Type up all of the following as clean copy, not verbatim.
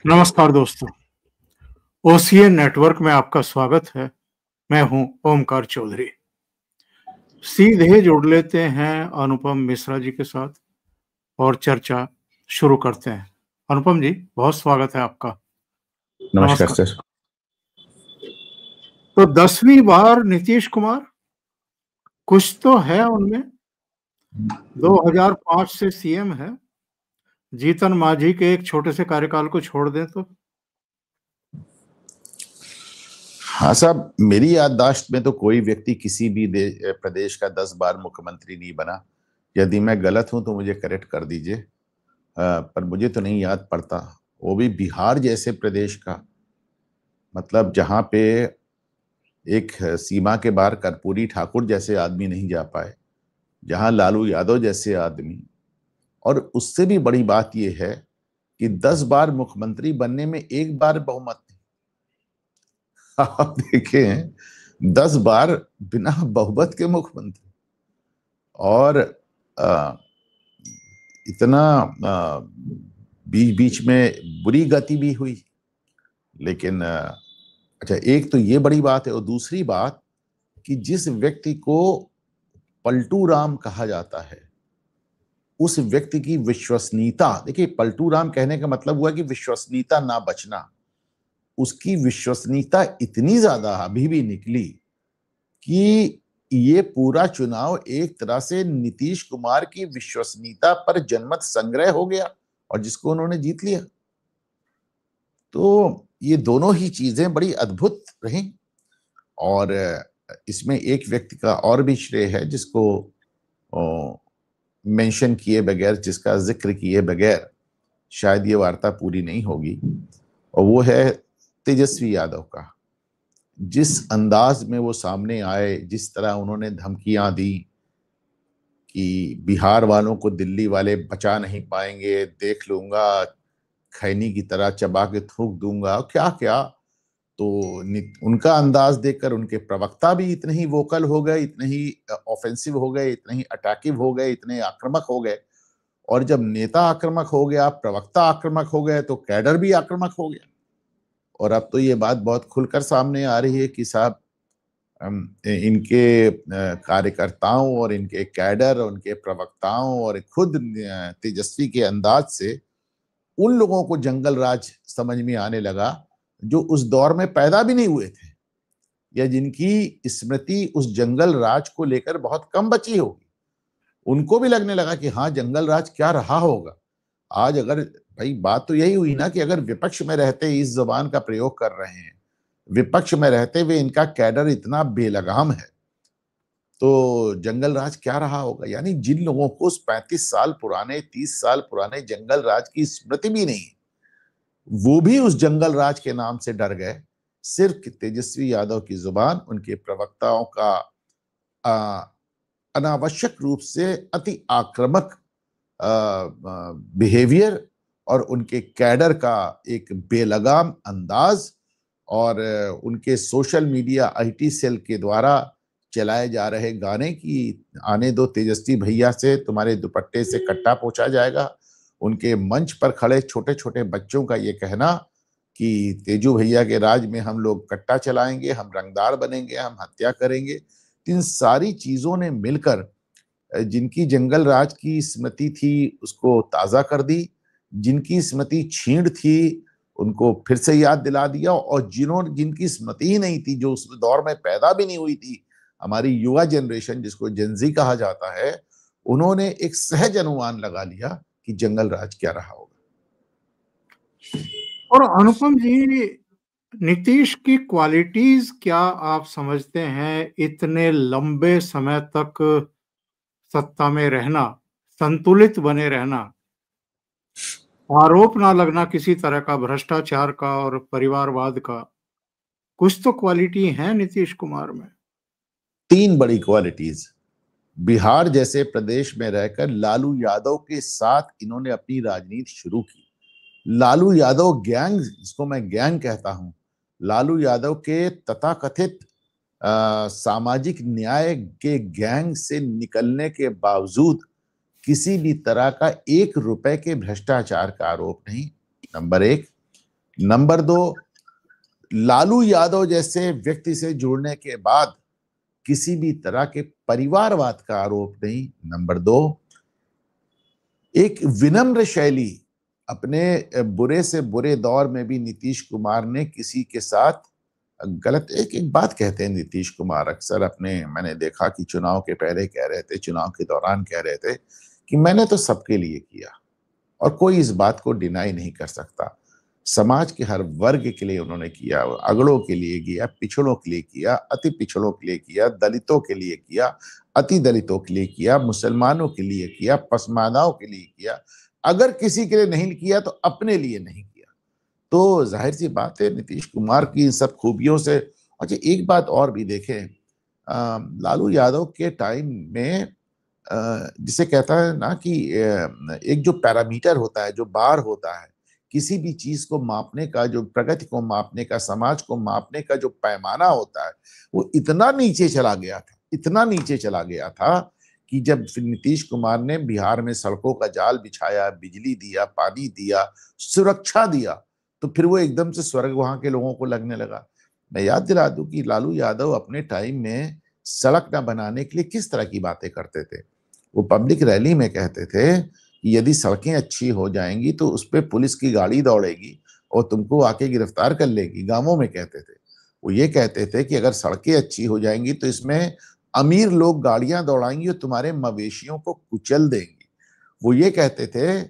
नमस्कार दोस्तों, OCN network में आपका स्वागत है। मैं हूं ओमकार चौधरी। सीधे जुड़ लेते हैं अनुपम मिश्रा जी के साथ और चर्चा शुरू करते हैं। अनुपम जी, बहुत स्वागत है आपका। नमस्कार नमस्कार। सर। तो 10वीं बार नीतीश कुमार, कुछ तो है उनमें। 2005 से सीएम है। जीतन मांझी के एक छोटे से कार्यकाल को छोड़ दें तो हाँ साहब, मेरी याददाश्त में तो कोई व्यक्ति किसी भी प्रदेश का 10 बार मुख्यमंत्री नहीं बना। यदि मैं गलत हूं तो मुझे करेक्ट कर दीजिए, पर मुझे तो नहीं याद पड़ता, वो भी बिहार जैसे प्रदेश का। मतलब जहां पे एक सीमा के बाहर कर्पूरी ठाकुर जैसे आदमी नहीं जा पाए, जहां लालू यादव जैसे आदमी। और उससे भी बड़ी बात यह है कि 10 बार मुख्यमंत्री बनने में एक बार बहुमत नहीं। आप देखें, 10 बार बिना बहुमत के मुख्यमंत्री। और आ, इतना बीच बीच में बुरी गति भी हुई। लेकिन अच्छा, एक तो ये बड़ी बात है, और दूसरी बात कि जिस व्यक्ति को पलटू राम कहा जाता है, उस व्यक्ति की विश्वसनीयता, देखिए पलटू राम कहने का मतलब हुआ कि विश्वसनीयता ना बचना। उसकी विश्वसनीयता इतनी ज्यादा अभी भी निकली कि ये पूरा चुनाव एक तरह से नीतीश कुमार की विश्वसनीयता पर जनमत संग्रह हो गया और जिसको उन्होंने जीत लिया। तो ये दोनों ही चीजें बड़ी अद्भुत रही। और इसमें एक व्यक्ति का और भी श्रेय है जिसको मेंशन किए बगैर, जिसका जिक्र किए बगैर शायद ये वार्ता पूरी नहीं होगी, और वो है तेजस्वी यादव का। जिस अंदाज में वो सामने आए, जिस तरह उन्होंने धमकियां दी कि बिहार वालों को दिल्ली वाले बचा नहीं पाएंगे, देख लूंगा, खैनी की तरह चबा के थूक दूंगा, क्या क्या। तो उनका अंदाज देखकर उनके प्रवक्ता भी इतने ही वोकल हो गए, इतने ही ऑफेंसिव हो गए, इतने ही अटैकिव हो गए, इतने आक्रामक हो गए। और जब नेता आक्रामक हो गया, प्रवक्ता आक्रामक हो गए, तो कैडर भी आक्रामक हो गया। और अब तो ये बात बहुत खुलकर सामने आ रही है कि साहब, इनके कार्यकर्ताओं और इनके कैडर और उनके प्रवक्ताओं और खुद तेजस्वी के अंदाज से उन लोगों को जंगल राज समझ में आने लगा जो उस दौर में पैदा भी नहीं हुए थे, या जिनकी स्मृति उस जंगल राज को लेकर बहुत कम बची होगी। उनको भी लगने लगा कि हाँ, जंगल राज क्या रहा होगा। आज अगर, भाई बात तो यही हुई ना कि अगर विपक्ष में रहते इस जबान का प्रयोग कर रहे हैं, विपक्ष में रहते हुए इनका कैडर इतना बेलगाम है, तो जंगल राज क्या रहा होगा। यानी जिन लोगों को उस 35 साल पुराने, 30 साल पुराने जंगल राज की स्मृति भी नहीं, वो भी उस जंगल राज के नाम से डर गए। सिर्फ तेजस्वी यादव की जुबान, उनके प्रवक्ताओं का अनावश्यक रूप से अति आक्रामक बिहेवियर और उनके कैडर का एक बेलगाम अंदाज और उनके सोशल मीडिया आईटी सेल के द्वारा चलाए जा रहे गाने की आने दो तेजस्वी भैया से, तुम्हारे दुपट्टे से कट्टा पोंछा जाएगा। उनके मंच पर खड़े छोटे छोटे बच्चों का ये कहना कि तेजू भैया के राज में हम लोग कट्टा चलाएंगे, हम रंगदार बनेंगे, हम हत्या करेंगे। इन सारी चीजों ने मिलकर जिनकी जंगल राज की स्मृति थी उसको ताजा कर दी, जिनकी स्मृति छीण थी उनको फिर से याद दिला दिया, और जिनकी स्मृति ही नहीं थी, जो उस दौर में पैदा भी नहीं हुई थी, हमारी युवा जनरेशन जिसको जेनजी कहा जाता है, उन्होंने एक सहज अनुमान लगा लिया कि जंगल राज क्या रहा होगा। और अनुपम जी, नीतीश की क्वालिटीज क्या आप समझते हैं? इतने लंबे समय तक सत्ता में रहना, संतुलित बने रहना, आरोप ना लगना किसी तरह का भ्रष्टाचार का और परिवारवाद का, कुछ तो क्वालिटी है नीतीश कुमार में। 3 बड़ी क्वालिटीज। बिहार जैसे प्रदेश में रहकर लालू यादव के साथ इन्होंने अपनी राजनीति शुरू की। लालू यादव गैंग, जिसको मैं गैंग कहता हूं, लालू यादव के तथाकथित सामाजिक न्याय के गैंग से निकलने के बावजूद किसी भी तरह का 1 रुपए के भ्रष्टाचार का आरोप नहीं, नंबर 1। नंबर 2, लालू यादव जैसे व्यक्ति से जुड़ने के बाद किसी भी तरह के परिवारवाद का आरोप नहीं। नंबर 2, एक विनम्र शैली, अपने बुरे से बुरे दौर में भी नीतीश कुमार ने किसी के साथ गलत, एक बात कहते हैं नीतीश कुमार अक्सर अपने, मैंने देखा कि चुनाव के पहले कह रहे थे, चुनाव के दौरान कह रहे थे कि मैंने तो सबके लिए किया, और कोई इस बात को डिनाई नहीं कर सकता। समाज के हर वर्ग के लिए उन्होंने किया, अगड़ों के लिए किया, पिछड़ों के लिए किया, अति पिछड़ों के लिए किया, दलितों के लिए किया, अति दलितों के लिए किया, मुसलमानों के लिए किया, पसमानदाओं के लिए किया। अगर किसी के लिए नहीं किया तो अपने लिए नहीं किया। तो जाहिर सी बात है नीतीश कुमार की इन सब खूबियों से। अच्छा, एक बात और भी देखें, लालू यादव के टाइम में जिसे कहता है ना कि एक जो पैरामीटर होता है, जो बार होता है, किसी भी चीज को मापने का, जो प्रगति को मापने का, समाज को मापने का जो पैमाना होता है, वो इतना नीचे चला गया था, इतना नीचे चला गया था कि जब नीतीश कुमार ने बिहार में सड़कों का जाल बिछाया, बिजली दिया, पानी दिया, सुरक्षा दिया, तो फिर वो एकदम से स्वर्ग वहां के लोगों को लगने लगा। मैं याद दिला दूं कि लालू यादव अपने टाइम में सड़क न बनाने के लिए किस तरह की बातें करते थे। वो पब्लिक रैली में कहते थे कि यदि सड़कें अच्छी हो जाएंगी तो उस पर पुलिस की गाड़ी दौड़ेगी और तुमको आके गिरफ्तार कर लेगी, गांवों में कहते थे। वो ये कहते थे कि अगर सड़कें अच्छी हो जाएंगी तो इसमें अमीर लोग गाड़ियां दौड़ाएंगी और तुम्हारे मवेशियों को कुचल देंगी। वो ये कहते थे,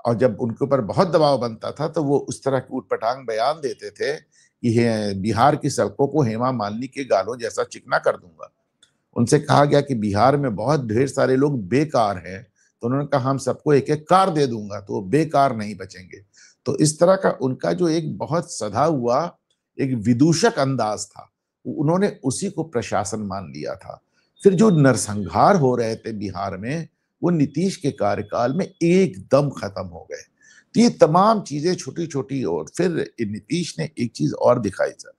और जब उनके ऊपर बहुत दबाव बनता था तो वो उस तरह के उटपटांग बयान देते थे कि बिहार की सड़कों को हेमा मालिनी के गालों जैसा चिकना कर दूंगा। उनसे कहा गया कि बिहार में बहुत ढेर सारे लोग बेकार हैं, तो उन्होंने कहा हम सबको एक एक कार दे दूंगा तो वो बेकार नहीं बचेंगे। तो इस तरह का उनका जो एक बहुत सधा हुआ एक विदूषक अंदाज था, उन्होंने उसी को प्रशासन मान लिया था। फिर जो नरसंहार हो रहे थे बिहार में, वो नीतीश के कार्यकाल में एकदम खत्म हो गए। तो ये तमाम चीजें छोटी छोटी, और फिर नीतीश ने एक चीज और दिखाई सर,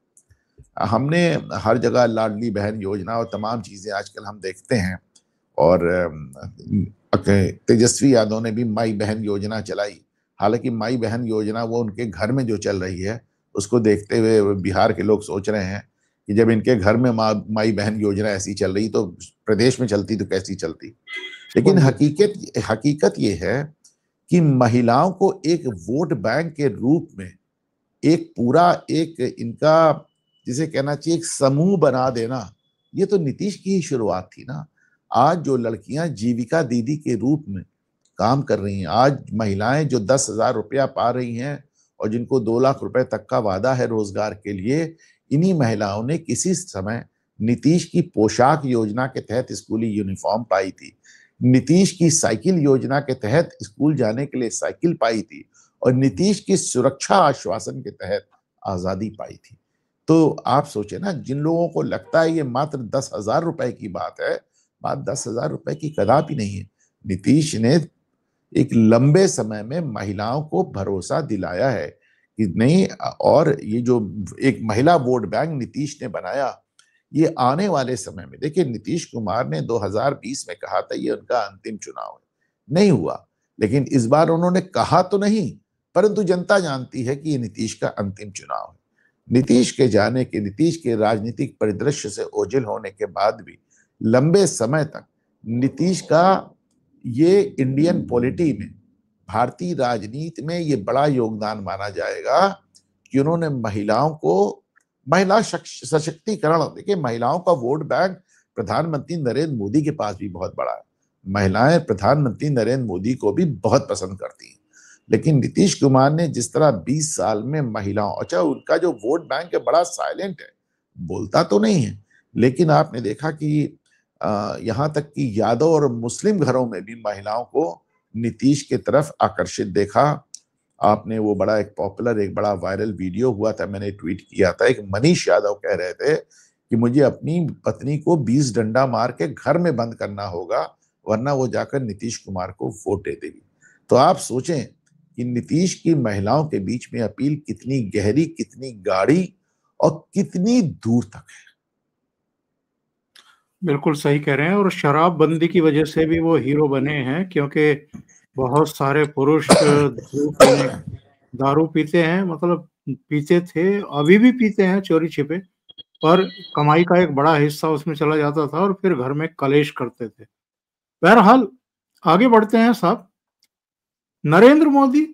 हमने हर जगह लाडली बहन योजना और तमाम चीजें आजकल हम देखते हैं, और तेजस्वी यादव ने भी माई बहन योजना चलाई। हालांकि माई बहन योजना वो उनके घर में जो चल रही है, उसको देखते हुए बिहार के लोग सोच रहे हैं कि जब इनके घर में माई बहन योजना ऐसी चल रही तो प्रदेश में चलती तो कैसी चलती। लेकिन हकीकत ये है कि महिलाओं को एक वोट बैंक के रूप में एक पूरा एक इनका जिसे कहना चाहिए एक समूह बना देना, ये तो नीतीश की ही शुरुआत थी ना। आज जो लड़कियां जीविका दीदी के रूप में काम कर रही हैं, आज महिलाएं जो 10,000 रुपया पा रही हैं और जिनको 2 लाख रुपए तक का वादा है रोजगार के लिए, इन्हीं महिलाओं ने किसी समय नीतीश की पोशाक योजना के तहत स्कूली यूनिफॉर्म पाई थी, नीतीश की साइकिल योजना के तहत स्कूल जाने के लिए साइकिल पाई थी, और नीतीश की सुरक्षा आश्वासन के तहत आजादी पाई थी। तो आप सोचे ना, जिन लोगों को लगता है ये मात्र 10,000 रुपए की बात है, बात 10,000 रुपए की कदापि नहीं है। नीतीश ने एक लंबे समय में महिलाओं को भरोसा दिलाया है कि नहीं, और ये जो एक महिला वोट बैंक नीतीश ने बनाया, ये आने वाले समय में, देखिए नीतीश कुमार ने 2020 में कहा था ये उनका अंतिम चुनाव है, नहीं हुआ, लेकिन इस बार उन्होंने कहा तो नहीं, परंतु जनता जानती है कि ये नीतीश का अंतिम चुनाव है। नीतीश के जाने के, नीतीश के राजनीतिक परिदृश्य से ओझल होने के बाद भी लंबे समय तक नीतीश का ये इंडियन पॉलिटी में, भारतीय राजनीति में ये बड़ा योगदान माना जाएगा कि उन्होंने महिलाओं को, महिला सशक्तिकरण, देखिए महिलाओं का वोट बैंक प्रधानमंत्री नरेंद्र मोदी के पास भी बहुत बड़ा है, महिलाएं प्रधानमंत्री नरेंद्र मोदी को भी बहुत पसंद करती हैं। लेकिन नीतीश कुमार ने जिस तरह 20 साल में महिलाओं, अच्छा उनका जो वोट बैंक है बड़ा साइलेंट है, बोलता तो नहीं है, लेकिन आपने देखा कि यहाँ तक कि यादव और मुस्लिम घरों में भी महिलाओं को नीतीश के तरफ आकर्षित देखा। आपने वो बड़ा एक पॉपुलर, एक बड़ा वायरल वीडियो हुआ था, मैंने ट्वीट किया था, एक मनीष यादव कह रहे थे कि मुझे अपनी पत्नी को 20 डंडा मार के घर में बंद करना होगा, वरना वो जाकर नीतीश कुमार को वोट दे देगी। तो आप सोचें कि नीतीश की महिलाओं के बीच में अपील कितनी गहरी, कितनी गाढ़ी और कितनी दूर तक है। बिल्कुल सही कह रहे हैं, और शराबबंदी की वजह से भी वो हीरो बने हैं, क्योंकि बहुत सारे पुरुष दारू पीते हैं, मतलब पीते थे, अभी भी पीते हैं चोरी छिपे, पर कमाई का एक बड़ा हिस्सा उसमें चला जाता था और फिर घर में कलेश करते थे। बहरहाल आगे बढ़ते हैं साहब। नरेंद्र मोदी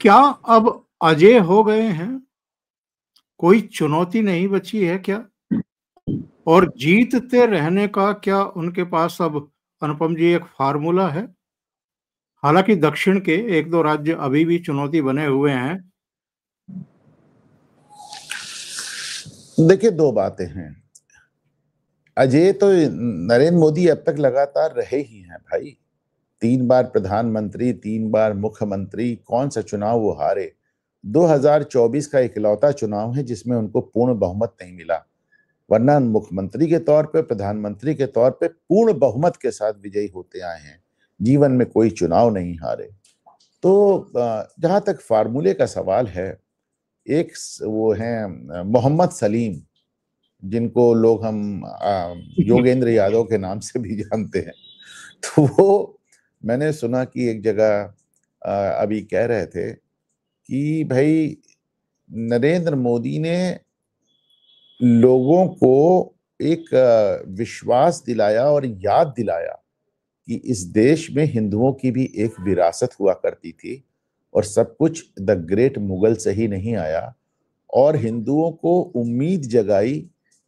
क्या अब अजेय हो गए हैं? कोई चुनौती नहीं बची है क्या? और जीतते रहने का क्या उनके पास अब, अनुपम जी, एक फार्मूला है? हालांकि दक्षिण के एक दो राज्य अभी भी चुनौती बने हुए हैं। देखिए, दो बातें हैं। अजय तो नरेंद्र मोदी अब तक लगातार रहे ही हैं भाई। 3 बार प्रधानमंत्री, 3 बार मुख्यमंत्री, कौन सा चुनाव वो हारे? 2024 का इकलौता चुनाव है जिसमें उनको पूर्ण बहुमत नहीं मिला, वरना मुख्यमंत्री के तौर पे, प्रधानमंत्री के तौर पे पूर्ण बहुमत के साथ विजयी होते आए हैं। जीवन में कोई चुनाव नहीं हारे। तो जहां तक फार्मूले का सवाल है, एक वो हैं मोहम्मद सलीम, जिनको लोग हम योगेंद्र यादव के नाम से भी जानते हैं। तो वो, मैंने सुना कि एक जगह अभी कह रहे थे कि भाई नरेंद्र मोदी ने लोगों को एक विश्वास दिलाया और याद दिलाया कि इस देश में हिंदुओं की भी एक विरासत हुआ करती थी और सब कुछ द ग्रेट मुगल से ही नहीं आया, और हिंदुओं को उम्मीद जगाई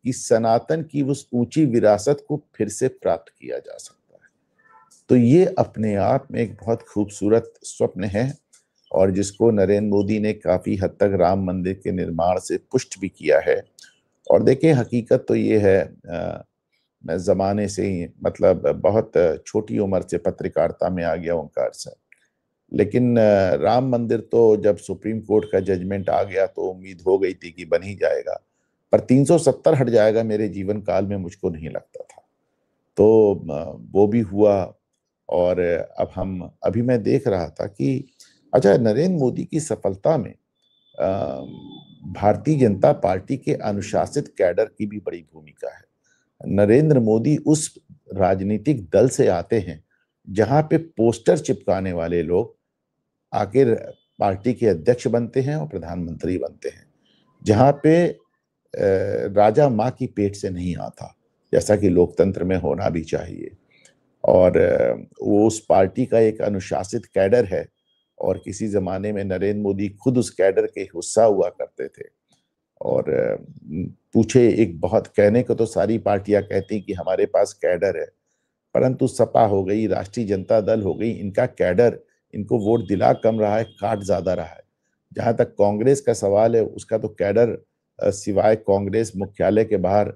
कि सनातन की उस ऊंची विरासत को फिर से प्राप्त किया जा सकता है। तो ये अपने आप में एक बहुत खूबसूरत स्वप्न है, और जिसको नरेंद्र मोदी ने काफी हद तक राम मंदिर के निर्माण से पुष्ट भी किया है। और देखिए, हकीकत तो ये है, मैं जमाने से ही, मतलब बहुत छोटी उम्र से पत्रकारिता में आ गया ओंकार से, लेकिन राम मंदिर तो जब सुप्रीम कोर्ट का जजमेंट आ गया तो उम्मीद हो गई थी कि बन ही जाएगा, पर 370 हट जाएगा मेरे जीवन काल में, मुझको नहीं लगता था। तो वो भी हुआ। और अब हम, अभी मैं देख रहा था कि अच्छा, नरेंद्र मोदी की सफलता में भारतीय जनता पार्टी के अनुशासित कैडर की भी बड़ी भूमिका है। नरेंद्र मोदी उस राजनीतिक दल से आते हैं जहां पे पोस्टर चिपकाने वाले लोग आखिर पार्टी के अध्यक्ष बनते हैं और प्रधानमंत्री बनते हैं, जहां पे राजा माँ की पेट से नहीं आता, जैसा कि लोकतंत्र में होना भी चाहिए। और वो उस पार्टी का एक अनुशासित कैडर है, और किसी जमाने में नरेंद्र मोदी खुद उस कैडर के हिस्सा हुआ करते थे। और पूछे, एक बहुत, कहने को तो सारी पार्टियां कहती कि हमारे पास कैडर है, परंतु सपा हो गई, राष्ट्रीय जनता दल हो गई, इनका कैडर इनको वोट दिला कम रहा है, काट ज्यादा रहा है। जहां तक कांग्रेस का सवाल है, उसका तो कैडर सिवाय कांग्रेस मुख्यालय के बाहर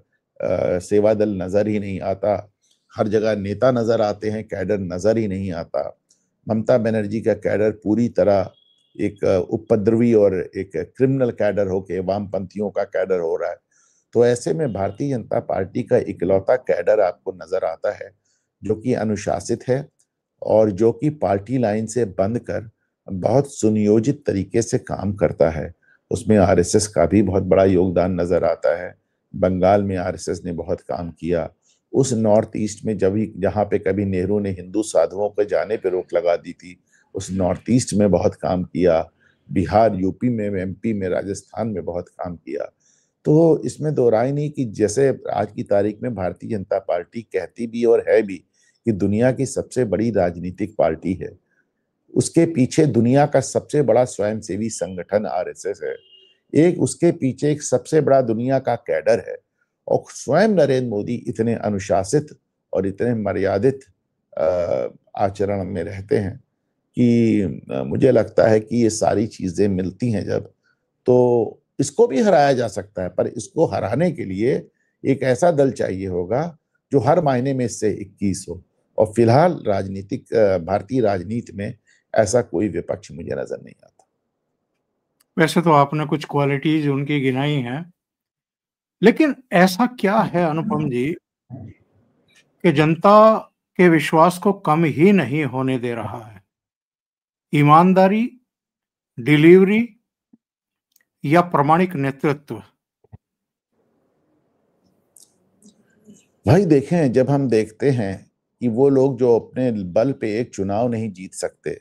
सेवा दल नजर ही नहीं आता। हर जगह नेता नजर आते हैं, कैडर नजर ही नहीं आता। ममता बनर्जी का कैडर पूरी तरह एक उपद्रवी और एक क्रिमिनल कैडर होके वामपंथियों का कैडर हो रहा है। तो ऐसे में भारतीय जनता पार्टी का इकलौता कैडर आपको नजर आता है जो कि अनुशासित है, और जो कि पार्टी लाइन से बंद कर बहुत सुनियोजित तरीके से काम करता है। उसमें आरएसएस का भी बहुत बड़ा योगदान नजर आता है। बंगाल में आरएसएस ने बहुत काम किया। उस नॉर्थ ईस्ट में, जब जहाँ पे कभी नेहरू ने हिंदू साधुओं को जाने पे रोक लगा दी थी, उस नॉर्थ ईस्ट में बहुत काम किया। बिहार, यूपी में, एमपी में, राजस्थान में बहुत काम किया। तो इसमें दो राय नहीं कि जैसे आज की तारीख में भारतीय जनता पार्टी कहती भी और है भी कि दुनिया की सबसे बड़ी राजनीतिक पार्टी है, उसके पीछे दुनिया का सबसे बड़ा स्वयंसेवी संगठन आरएसएस है। एक उसके पीछे एक सबसे बड़ा दुनिया का कैडर है, और स्वयं नरेंद्र मोदी इतने अनुशासित और इतने मर्यादित आचरण में रहते हैं कि मुझे लगता है कि ये सारी चीजें मिलती हैं जब, तो इसको भी हराया जा सकता है। पर इसको हराने के लिए एक ऐसा दल चाहिए होगा जो हर मायने में इससे 21 हो, और फिलहाल राजनीतिक, भारतीय राजनीति में ऐसा कोई विपक्ष मुझे नजर नहीं आता। वैसे तो आपने कुछ क्वालिटीज उनकी गिनाई हैं, लेकिन ऐसा क्या है अनुपम जी कि जनता के विश्वास को कम ही नहीं होने दे रहा है? ईमानदारी, डिलीवरी, या प्रामाणिक नेतृत्व? भाई देखें, जब हम देखते हैं कि वो लोग जो अपने बल पे एक चुनाव नहीं जीत सकते,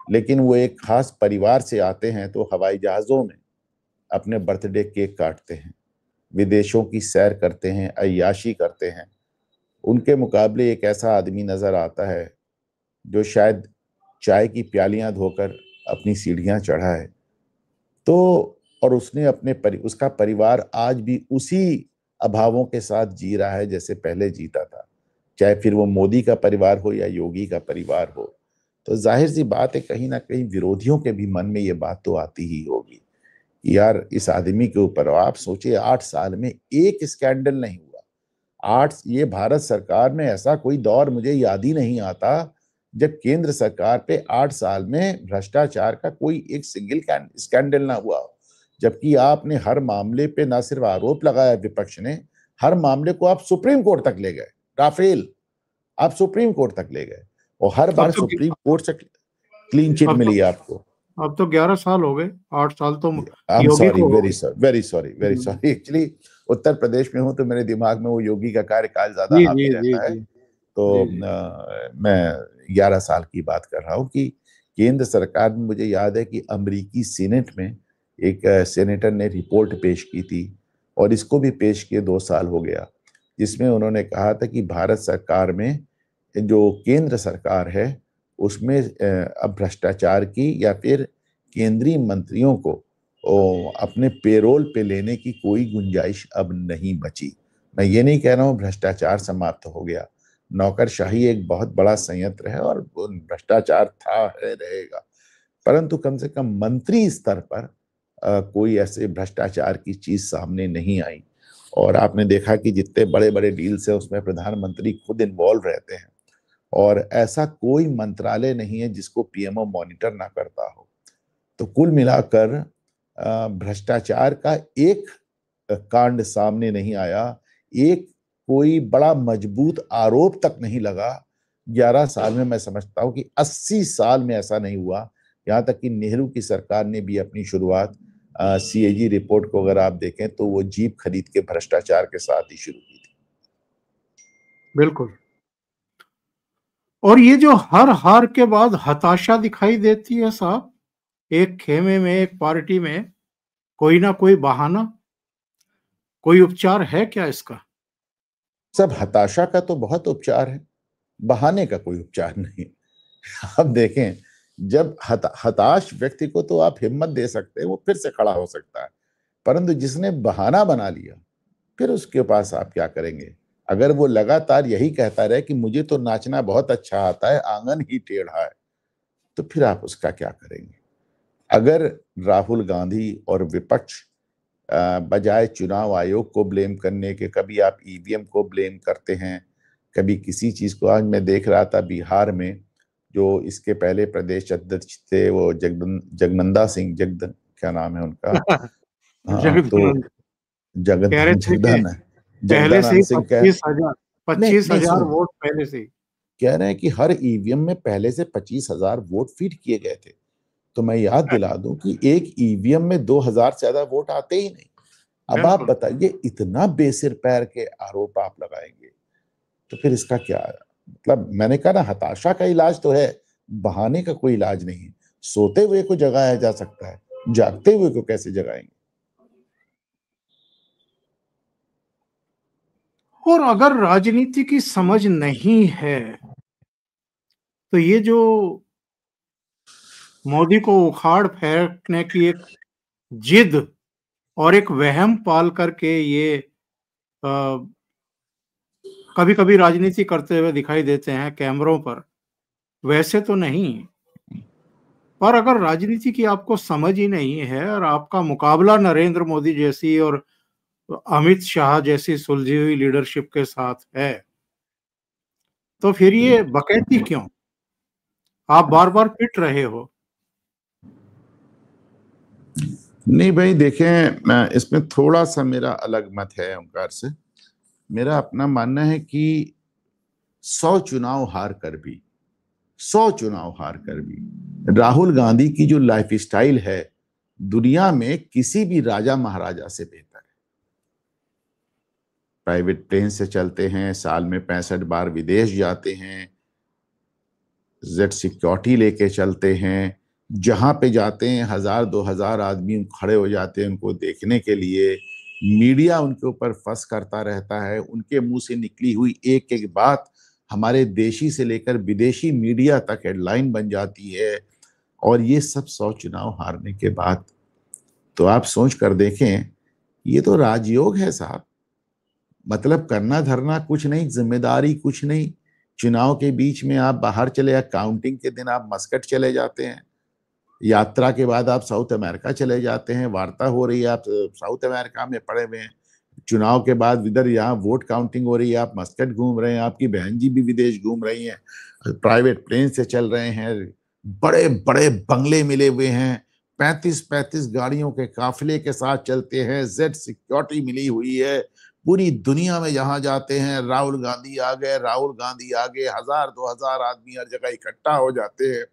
लेकिन वो एक खास परिवार से आते हैं तो हवाई जहाजों में अपने बर्थडे केक काटते हैं, विदेशों की सैर करते हैं, अय्याशी करते हैं। उनके मुकाबले एक ऐसा आदमी नजर आता है जो शायद चाय की प्यालियां धोकर अपनी सीढ़ियां चढ़ा है। तो और उसने उसका परिवार आज भी उसी अभावों के साथ जी रहा है जैसे पहले जीता था, चाहे फिर वो मोदी का परिवार हो या योगी का परिवार हो। तो जाहिर सी बात है, कहीं ना कहीं विरोधियों के भी मन में ये बात तो आती ही होगी, यार इस आदमी के ऊपर आप सोचिए 8 साल में एक स्कैंडल नहीं हुआ। ये भारत सरकार में ऐसा कोई दौर मुझे याद ही नहीं आता जब केंद्र सरकार पे 8 साल में भ्रष्टाचार का कोई एक सिंगल स्कैंडल ना हुआ हो। जबकि आपने हर मामले पे ना सिर्फ आरोप लगाया, विपक्ष ने हर मामले को आप सुप्रीम कोर्ट तक ले गए। राफेल आप सुप्रीम कोर्ट तक ले गए और हर बार सुप्रीम कोर्ट से क्लीन चिट मिली आपको। अब तो 11 साल हो गए, 8 साल तो योगी को very sorry actually Uttar Pradesh में हूं तो मेरे दिमाग में वो योगी का कार्यकाल ज्यादा हावी रहता है। तो मैं 11 साल की बात कर रहा हूँ कि केंद्र सरकार में मुझे याद है कि अमेरिकी सीनेट में एक सेनेटर ने रिपोर्ट पेश की थी और इसको भी पेश किए 2 साल हो गया, जिसमें उन्होंने कहा था कि भारत सरकार में जो केंद्र सरकार है उसमें अब भ्रष्टाचार की या फिर केंद्रीय मंत्रियों को अपने पेरोल पे लेने की कोई गुंजाइश अब नहीं बची। मैं ये नहीं कह रहा हूँ भ्रष्टाचार समाप्त हो गया, नौकरशाही एक बहुत बड़ा संयंत्र है और भ्रष्टाचार था है रहेगा, परंतु कम से कम मंत्री स्तर पर कोई ऐसे भ्रष्टाचार की चीज सामने नहीं आई। और आपने देखा कि जितने बड़े बड़े डील्स है उसमें प्रधानमंत्री खुद इन्वॉल्व रहते हैं और ऐसा कोई मंत्रालय नहीं है जिसको पीएमओ मॉनिटर ना करता हो। तो कुल मिलाकर भ्रष्टाचार का एक कांड सामने नहीं आया, एक कोई बड़ा मजबूत आरोप तक नहीं लगा 11 साल में। मैं समझता हूं कि 80 साल में ऐसा नहीं हुआ। यहां तक कि नेहरू की सरकार ने भी अपनी शुरुआत सीएजी रिपोर्ट को अगर आप देखें तो वो जीप खरीद के भ्रष्टाचार के साथ ही शुरू की थी। बिल्कुल। और ये जो हर हार के बाद हताशा दिखाई देती है साहब, एक खेमे में, एक पार्टी में कोई ना कोई बहाना, कोई उपचार है क्या इसका? सब हताशा का तो बहुत उपचार है, बहाने का कोई उपचार नहीं। अब देखें, जब हताश व्यक्ति को तो आप हिम्मत दे सकते हैं, वो फिर से खड़ा हो सकता है, परंतु जिसने बहाना बना लिया फिर उसके पास आप क्या करेंगे? अगर वो लगातार यही कहता रहे कि मुझे तो नाचना बहुत अच्छा आता है, आंगन ही टेढ़ा है, तो फिर आप उसका क्या करेंगे? अगर राहुल गांधी और विपक्ष बजाय चुनाव आयोग को ब्लेम करने के कभी आप ईवीएम को ब्लेम करते हैं, कभी किसी चीज को। आज मैं देख रहा था बिहार में जो इसके पहले प्रदेश अध्यक्ष थे वो जगनंदा सिंह, क्या नाम है उनका? हाँ, तो कह रहे थे कि पहले से ही सिंह 25,000 वोट पहले से ही कह रहे हैं कि हर ईवीएम में पहले से 25,000 वोट फीड किए गए थे। तो मैं याद दिला दूं कि एक ईवीएम में 2,000 से ज्यादा वोट आते ही नहीं। अब आप बताइए, इतना बेसिर पैर के आरोप आप लगाएंगे तो फिर इसका क्या है? मतलब मैंने कहा ना, हताशा का इलाज तो है, बहाने का कोई इलाज नहीं है। सोते हुए को जगाया जा सकता है, जागते हुए को कैसे जगाएंगे? और अगर राजनीति की समझ नहीं है तो ये जो मोदी को उखाड़ फेंकने की एक जिद और एक वहम पाल करके ये कभी कभी राजनीति करते हुए दिखाई देते हैं कैमरों पर, वैसे तो नहीं। पर अगर राजनीति की आपको समझ ही नहीं है और आपका मुकाबला नरेंद्र मोदी जैसी और अमित शाह जैसी सुलझी हुई लीडरशिप के साथ है, तो फिर ये बकैती क्यों? आप बार बार पिट रहे हो। नहीं भाई, देखें, मैं इसमें थोड़ा सा मेरा अलग मत है ओंकार से। मेरा अपना मानना है कि 100 चुनाव हार कर भी राहुल गांधी की जो लाइफ स्टाइल है दुनिया में किसी भी राजा महाराजा से बेहतर है। प्राइवेट प्लेन से चलते हैं, साल में 65 बार विदेश जाते हैं, जेड सिक्योरिटी लेके चलते हैं, जहां पे जाते हैं 1000-2000 आदमी खड़े हो जाते हैं उनको देखने के लिए। मीडिया उनके ऊपर फंस करता रहता है, उनके मुंह से निकली हुई एक एक बात हमारे देशी से लेकर विदेशी मीडिया तक हेडलाइन बन जाती है। और ये सब 100 चुनाव हारने के बाद। तो आप सोच कर देखें, ये तो राजयोग है साहब। मतलब करना धरना कुछ नहीं, जिम्मेदारी कुछ नहीं। चुनाव के बीच में आप बाहर चले, काउंटिंग के दिन आप मस्कट चले जाते हैं, यात्रा के बाद आप साउथ अमेरिका चले जाते हैं, वार्ता हो रही है, आप साउथ अमेरिका में पड़े हुए हैं। चुनाव के बाद इधर यहाँ वोट काउंटिंग हो रही है, आप मस्कट घूम रहे हैं, आपकी बहन जी भी विदेश घूम रही हैं, प्राइवेट प्लेन से चल रहे हैं, बड़े बड़े बंगले मिले हुए हैं, 35-35 गाड़ियों के काफिले के साथ चलते हैं, जेड सिक्योरिटी मिली हुई है। पूरी दुनिया में जहां जाते हैं, राहुल गांधी आ गए, 1000-2000 आदमी हर जगह इकट्ठा हो जाते हैं।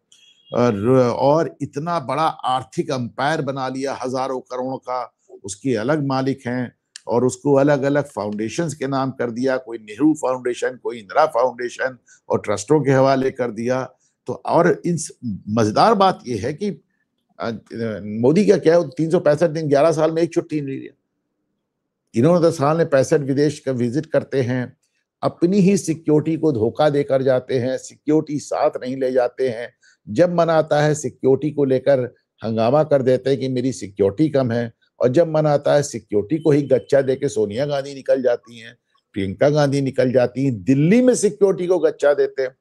और इतना बड़ा आर्थिक अंपायर बना लिया हजारों करोड़ का, उसके अलग मालिक हैं और उसको अलग अलग फाउंडेशंस के नाम कर दिया, कोई नेहरू फाउंडेशन, कोई इंदिरा फाउंडेशन, और ट्रस्टों के हवाले कर दिया। तो और इन मजेदार बात यह है कि मोदी का क्या है, 365 दिन 11 साल में एक छुट्टी नहीं लिया। इन्होंने 10 साल में 65 विदेश का विजिट करते हैं, अपनी ही सिक्योरिटी को धोखा देकर जाते हैं, सिक्योरिटी साथ नहीं ले जाते हैं। जब मन आता है सिक्योरिटी को लेकर हंगामा कर देते हैं कि मेरी सिक्योरिटी कम है, और जब मन आता है सिक्योरिटी को ही गच्चा देके सोनिया गांधी निकल जाती हैं, प्रियंका गांधी निकल जाती हैं, दिल्ली में सिक्योरिटी को गच्चा देते हैं।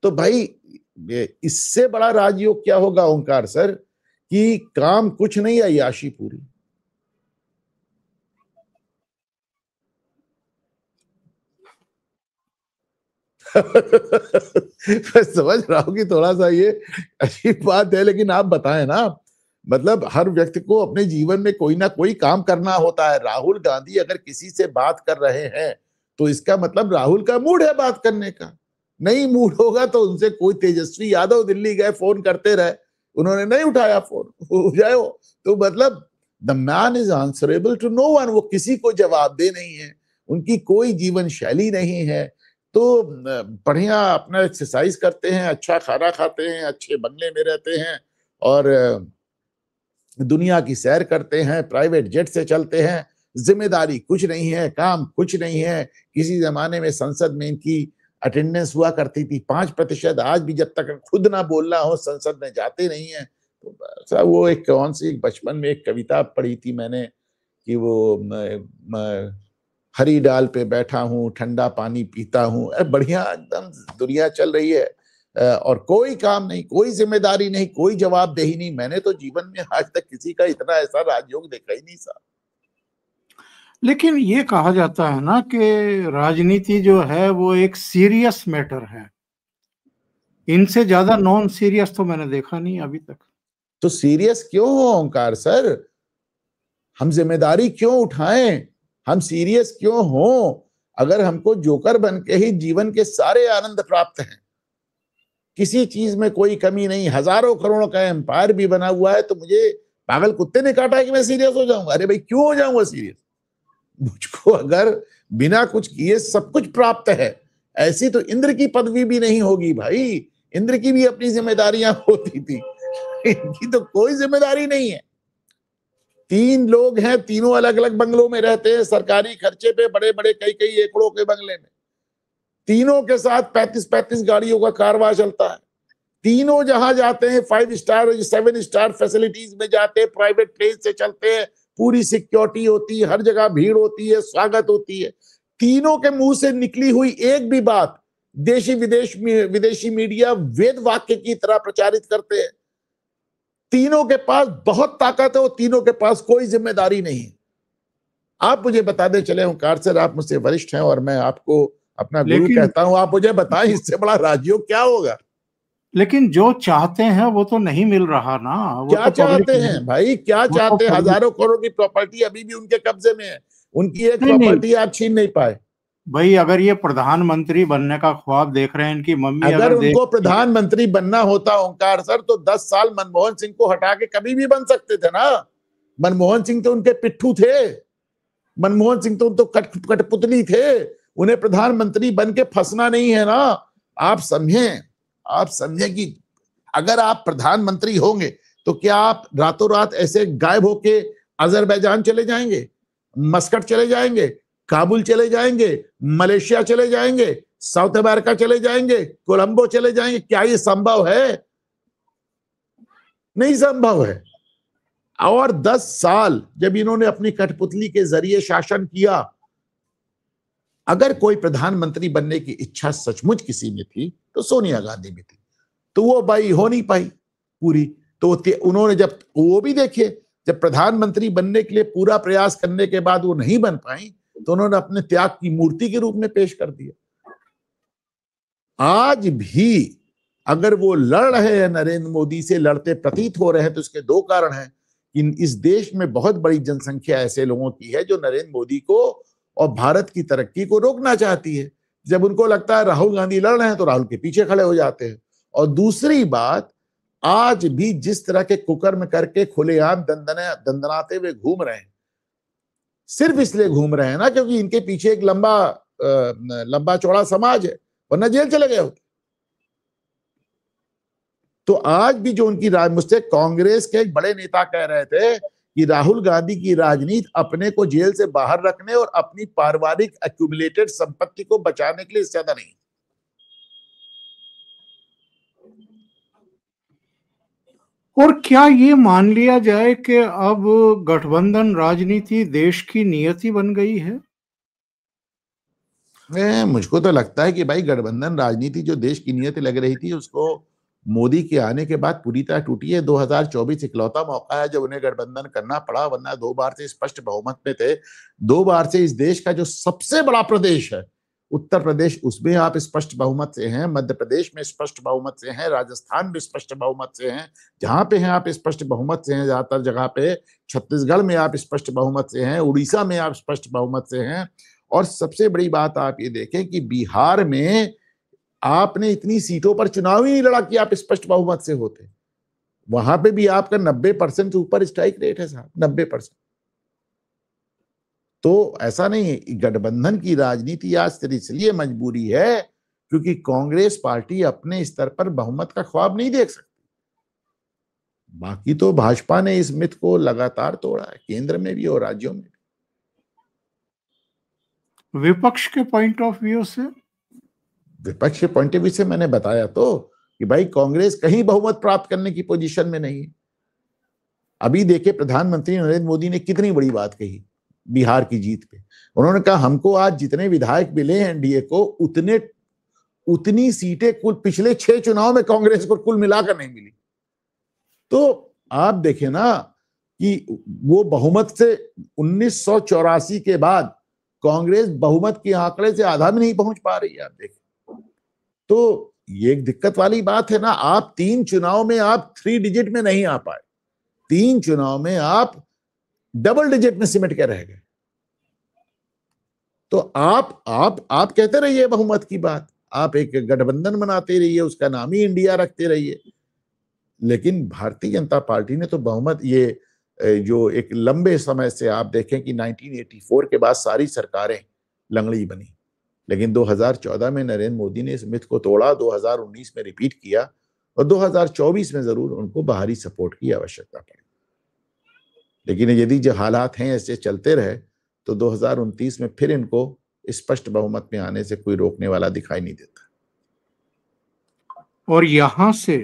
तो भाई इससे बड़ा राजयोग क्या होगा ओंकार सर, कि काम कुछ नहीं, अय्याशी पूरी। मैं समझ रहा हूं कि थोड़ा सा ये अजीब बात है, लेकिन आप बताएं ना, मतलब हर व्यक्ति को अपने जीवन में कोई ना कोई काम करना होता है। राहुल गांधी अगर किसी से बात कर रहे हैं तो इसका मतलब राहुल का मूड है बात करने का। नहीं मूड होगा तो उनसे कोई तेजस्वी यादव दिल्ली गए, फोन करते रहे, उन्होंने नहीं उठाया फोन, हो जाए तो मतलब the man is answerable to no one. वो किसी को जवाबदेह नहीं है, उनकी कोई जीवन शैली नहीं है। तो बढ़िया अपना एक्सरसाइज करते हैं, अच्छा खाना खाते हैं, अच्छे बंगले में रहते हैं, और दुनिया की सैर करते हैं, प्राइवेट जेट से चलते हैं। जिम्मेदारी कुछ नहीं है, काम कुछ नहीं है। किसी जमाने में संसद में इनकी अटेंडेंस हुआ करती थी 5%, आज भी जब तक खुद ना बोलना हो संसद में जाते नहीं है। तो वो एक कौन सी बचपन में एक कविता पढ़ी थी मैंने कि वो हरी डाल पे बैठा हूँ, ठंडा पानी पीता हूँ। बढ़िया एकदम दुनिया चल रही है, और कोई काम नहीं, कोई जिम्मेदारी नहीं, कोई जवाबदेही नहीं। मैंने तो जीवन में आज तक किसी का इतना ऐसा राजयोग देखा ही नहीं साहब। लेकिन ये कहा जाता है ना कि राजनीति जो है वो एक सीरियस मैटर है, इनसे ज्यादा नॉन सीरियस तो मैंने देखा नहीं अभी तक। तो सीरियस क्यों हो ओंकार सर, हम जिम्मेदारी क्यों उठाएं, हम सीरियस क्यों हो? अगर हमको जोकर बन के ही जीवन के सारे आनंद प्राप्त हैं, किसी चीज में कोई कमी नहीं, हजारों करोड़ों का एम्पायर भी बना हुआ है, तो मुझे पागल कुत्ते ने काटा है कि मैं सीरियस हो जाऊंगा? अरे भाई क्यों हो जाऊंगा सीरियस? मुझको अगर बिना कुछ किए सब कुछ प्राप्त है, ऐसी तो इंद्र की पदवी भी नहीं होगी भाई। इंद्र की भी अपनी जिम्मेदारियां होती थी, इनकी तो कोई जिम्मेदारी नहीं है। 3 लोग हैं, तीनों अलग अलग बंगलों में रहते हैं, सरकारी खर्चे पे, बड़े बड़े कई एकड़ों के बंगले में। तीनों के साथ 35-35 गाड़ियों का कारवां चलता है। तीनों जहां जाते हैं 5 स्टार 7 स्टार फैसिलिटीज में जाते हैं, प्राइवेट प्लेन से चलते हैं, पूरी सिक्योरिटी होती है, हर जगह भीड़ होती है, स्वागत होती है। तीनों के मुंह से निकली हुई एक भी बात विदेशी मीडिया वेद वाक्य की तरह प्रचारित करते हैं। तीनों के पास बहुत ताकत है, और तीनों के पास कोई जिम्मेदारी नहीं। आप मुझे बता दें, चले ओंकार सर, आप मुझसे वरिष्ठ हैं और मैं आपको अपना गुरु कहता हूं, आप मुझे बताएं इससे बड़ा राजयोग क्या होगा? लेकिन जो चाहते हैं वो तो नहीं मिल रहा ना। वो क्या तो चाहते हैं भाई, क्या चाहते हैं? हजारों करोड़ की प्रॉपर्टी अभी भी उनके कब्जे में है, उनकी एक प्रॉपर्टी आप छीन नहीं पाए। भाई अगर ये प्रधानमंत्री बनने का ख्वाब देख रहे हैं, इनकी मम्मी अगर उनको प्रधानमंत्री बनना होता ओंकार सर, तो 10 साल मनमोहन सिंह को हटा के कभी भी बन सकते थे ना। मनमोहन सिंह तो उनके पिट्ठू थे, मनमोहन सिंह तो कठपुतली थे, उन्हें प्रधानमंत्री बन के फंसना नहीं है ना। आप समझें, आप समझें कि अगर आप प्रधानमंत्री होंगे तो क्या आप रातों रात ऐसे गायब होके अजरबैजान चले जाएंगे, मस्कट चले जाएंगे, काबुल चले जाएंगे, मलेशिया चले जाएंगे, साउथ अमेरिका चले जाएंगे, कोलंबो चले जाएंगे? क्या ये संभव है? नहीं संभव है। और 10 साल जब इन्होंने अपनी कठपुतली के जरिए शासन किया, अगर कोई प्रधानमंत्री बनने की इच्छा सचमुच किसी में थी तो सोनिया गांधी में थी, तो वो भाई हो नहीं पाई पूरी। तो उन्होंने जब वो भी देखिए, जब प्रधानमंत्री बनने के लिए पूरा प्रयास करने के बाद वो नहीं बन पाई तो उन्होंने अपने त्याग की मूर्ति के रूप में पेश कर दिया। आज भी अगर वो लड़ रहे हैं, नरेंद्र मोदी से लड़ते प्रतीत हो रहे हैं, तो इसके दो कारण हैं कि इस देश में बहुत बड़ी जनसंख्या ऐसे लोगों की है जो नरेंद्र मोदी को और भारत की तरक्की को रोकना चाहती है। जब उनको लगता है राहुल गांधी लड़ रहे हैं तो राहुल के पीछे खड़े हो जाते हैं। और दूसरी बात, आज भी जिस तरह के कुकर्म करके खुलेआम दंदनाते हुए घूम रहे हैं, सिर्फ इसलिए घूम रहे हैं ना क्योंकि इनके पीछे एक लंबा चौड़ा समाज है, वरना जेल चले गए होते। तो आज भी जो उनकी मुझसे कांग्रेस के एक बड़े नेता कह रहे थे कि राहुल गांधी की राजनीति अपने को जेल से बाहर रखने और अपनी पारिवारिक एक्यूमुलेटेड संपत्ति को बचाने के लिए इससे ज्यादा नहीं। और क्या ये मान लिया जाए कि अब गठबंधन राजनीति देश की नियति बन गई है? मुझको तो लगता है कि भाई गठबंधन राजनीति जो देश की नियति लग रही थी उसको मोदी के आने के बाद पूरी तरह टूटी है। 2024 इकलौता मौका है जब उन्हें गठबंधन करना पड़ा, वरना 2 बार से स्पष्ट बहुमत में थे। 2 बार से इस देश का जो सबसे बड़ा प्रदेश है उत्तर प्रदेश, उसमें आप स्पष्ट बहुमत से हैं, मध्य प्रदेश में स्पष्ट बहुमत से हैं, राजस्थान में स्पष्ट बहुमत से हैं, जहां पे हैं आप स्पष्ट बहुमत से हैं, ज्यादातर जगह पे छत्तीसगढ़ में आप स्पष्ट बहुमत से हैं, उड़ीसा में आप स्पष्ट बहुमत से हैं। और सबसे बड़ी बात आप ये देखें कि बिहार में आपने इतनी सीटों पर चुनाव ही नहीं लड़ा कि आप स्पष्ट बहुमत से होते। वहां पे भी आपका 90% से ऊपर स्ट्राइक रेट है साहब, 90%। तो ऐसा नहीं है। गठबंधन की राजनीति आज सिर्फ इसलिए मजबूरी है क्योंकि कांग्रेस पार्टी अपने स्तर पर बहुमत का ख्वाब नहीं देख सकती। बाकी तो भाजपा ने इस मिथ को लगातार तोड़ा है, केंद्र में भी और राज्यों में भी। विपक्ष के पॉइंट ऑफ व्यू से? विपक्ष के पॉइंट ऑफ व्यू से मैंने बताया तो कि भाई कांग्रेस कहीं बहुमत प्राप्त करने की पोजीशन में नहीं है। अभी देखिए प्रधानमंत्री नरेंद्र मोदी ने कितनी बड़ी बात कही बिहार की जीत पे। उन्होंने कहा हमको आज जितने विधायक मिले हैं एनडीए को उतनी सीटें कुल पिछले 6 चुनाव में कांग्रेस को कुल मिलाकर नहीं मिली। तो आप देखें ना कि वो बहुमत से 1984 के बाद कांग्रेस बहुमत के आंकड़े से आधा भी नहीं पहुंच पा रही है। आप देखें तो ये एक दिक्कत वाली बात है ना। आप 3 चुनाव में आप 3 डिजिट में नहीं आ पाए, 3 चुनाव में आप डबल डिजिट में सिमट के रह गए। तो आप कहते रहिए बहुमत की बात, आप एक गठबंधन बनाते रहिए, उसका नाम ही इंडिया रखते रहिए, लेकिन भारतीय जनता पार्टी ने तो बहुमत ये जो एक लंबे समय से आप देखें कि 1984 के बाद सारी सरकारें लंगड़ी बनी, लेकिन 2014 में नरेंद्र मोदी ने इस मिथ को तोड़ा, 2019 में रिपीट किया और 2024 में जरूर उनको बाहरी सपोर्ट की आवश्यकता पड़ी। लेकिन यदि जो हालात हैं ऐसे चलते रहे तो 2029 में फिर इनको स्पष्ट बहुमत में आने से कोई रोकने वाला दिखाई नहीं देता। और यहां से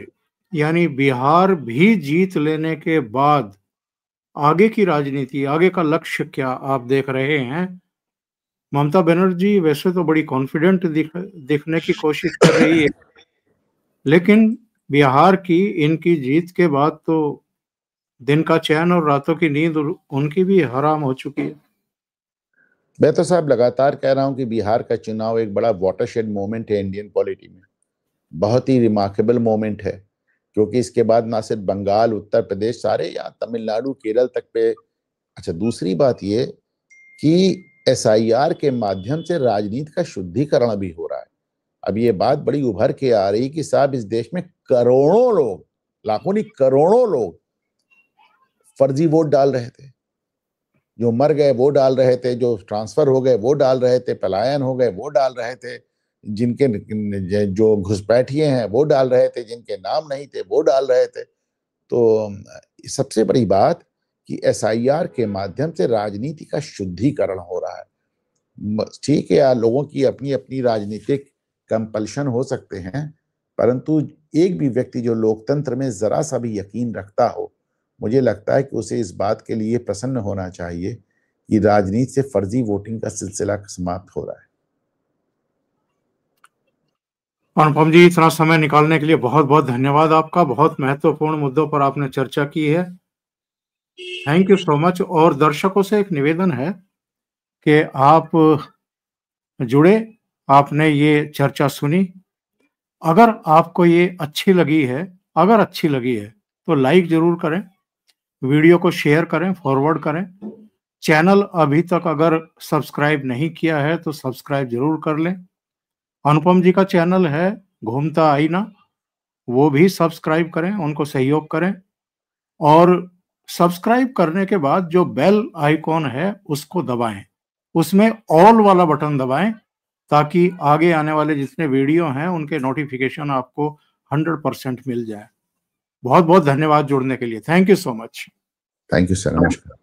यानी बिहार भी जीत लेने के बाद आगे की राजनीति, आगे का लक्ष्य क्या आप देख रहे हैं? ममता बनर्जी वैसे तो बड़ी कॉन्फिडेंट दिखने की कोशिश कर रही है, लेकिन बिहार की इनकी जीत के बाद तो दिन का चैन और रातों की नींद उनकी भी हराम हो चुकी है। मैं तो साहब लगातार कह रहा हूं कि बिहार का चुनाव एक बड़ा वाटरशेड मोमेंट है इंडियन पॉलिटी में, बहुत ही रिमार्केबल मोमेंट है, क्योंकि इसके बाद ना सिर्फ बंगाल, उत्तर प्रदेश, सारे यहाँ तमिलनाडु, केरल तक पे। अच्छा, दूसरी बात ये कि एसआईआर के माध्यम से राजनीति का शुद्धिकरण भी हो रहा है। अब ये बात बड़ी उभर के आ रही कि साहब इस देश में करोड़ों लोग, लाखों नहीं करोड़ों लोग फर्जी वोट डाल रहे थे, जो मर गए वो डाल रहे थे, जो ट्रांसफर हो गए वो डाल रहे थे, पलायन हो गए वो डाल रहे थे। जिनके जो घुसपैठिए हैं वो डाल रहे थे, जिनके नाम नहीं थे वो डाल रहे थे। तो सबसे बड़ी बात कि एसआईआर के माध्यम से राजनीति का शुद्धिकरण हो रहा है। ठीक है यार, लोगों की अपनी अपनी राजनीतिक कंपल्शन हो सकते हैं, परंतु एक भी व्यक्ति जो लोकतंत्र में जरा सा भी यकीन रखता हो, मुझे लगता है कि उसे इस बात के लिए प्रसन्न होना चाहिए कि राजनीति से फर्जी वोटिंग का सिलसिला समाप्त हो रहा है। अनुपम जी, इतना समय निकालने के लिए बहुत बहुत धन्यवाद आपका। बहुत महत्वपूर्ण मुद्दों पर आपने चर्चा की है। Thank you so much. और दर्शकों से एक निवेदन है कि आप जुड़े, आपने ये चर्चा सुनी। अगर आपको ये अच्छी लगी है तो लाइक जरूर करें, वीडियो को शेयर करें, फॉरवर्ड करें। चैनल अभी तक अगर सब्सक्राइब नहीं किया है तो सब्सक्राइब जरूर कर लें। अनुपम जी का चैनल है घूमता आईना, वो भी सब्सक्राइब करें, उनको सहयोग करें। और सब्सक्राइब करने के बाद जो बेल आइकॉन है उसको दबाएं, उसमें ऑल वाला बटन दबाएं, ताकि आगे आने वाले जितने वीडियो हैं उनके नोटिफिकेशन आपको 100% मिल जाए। बहुत बहुत धन्यवाद जुड़ने के लिए। Thank you so much. Thank you sir, नमस्कार।